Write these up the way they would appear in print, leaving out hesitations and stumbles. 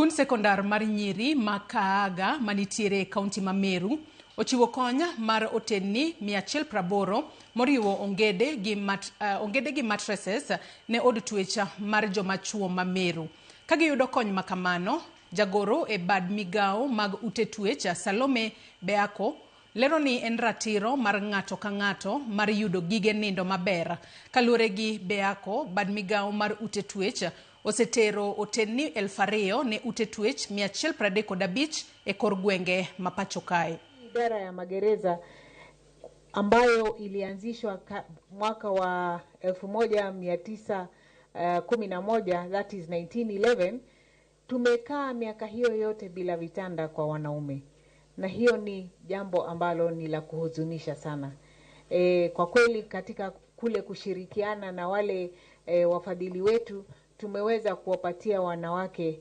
Skund sekondar mar nyiri Makaaga manitiere kaunti ma Meru ochiwo kony mar otenni 180 moriwo ongede gi mattresses ne od tweche mar joma chuo ma Meru. Ka giyudo kony makamano, jagoro e bad migao mag ute tweche Salome Beako lero ni en ratiro mar ng'ato ka ng'ato mar yudo gige nindo maber. Kaluwore gi Beako, bad migao mar ute tweche osetero otenni 2,000 ne ute twech 135 e kor gwenge mapacho kae. Idara ya magereza ambayo ilianzishwa mwaka wa 1911, that is 1911, tumekaa miaka hiyo yote bila vitanda kwa wanaume. Na hiyo ni jambo ambalo ni la kuhuzunisha sana. Kwa kweli katika kule kushirikiana na wale wafadhili wetu, tumeweza kuwapatia wanawake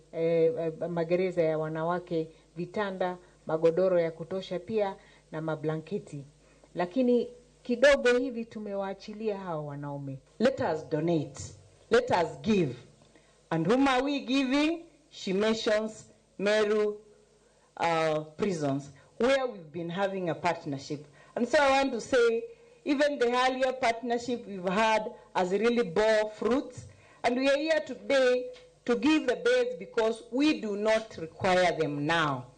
magereza ya wanawake vitanda, magodoro ya kutosha pia na mablanketi. Lakini kidogo hivi tumewaachilia hao wanaume. Let us donate. Let us give. And whom are we giving? She mentions Meru prisons, where we've been having a partnership. And so I want to say, even the earlier partnership we've had has really bore fruits. And we are here today to give the beds because we do not require them now.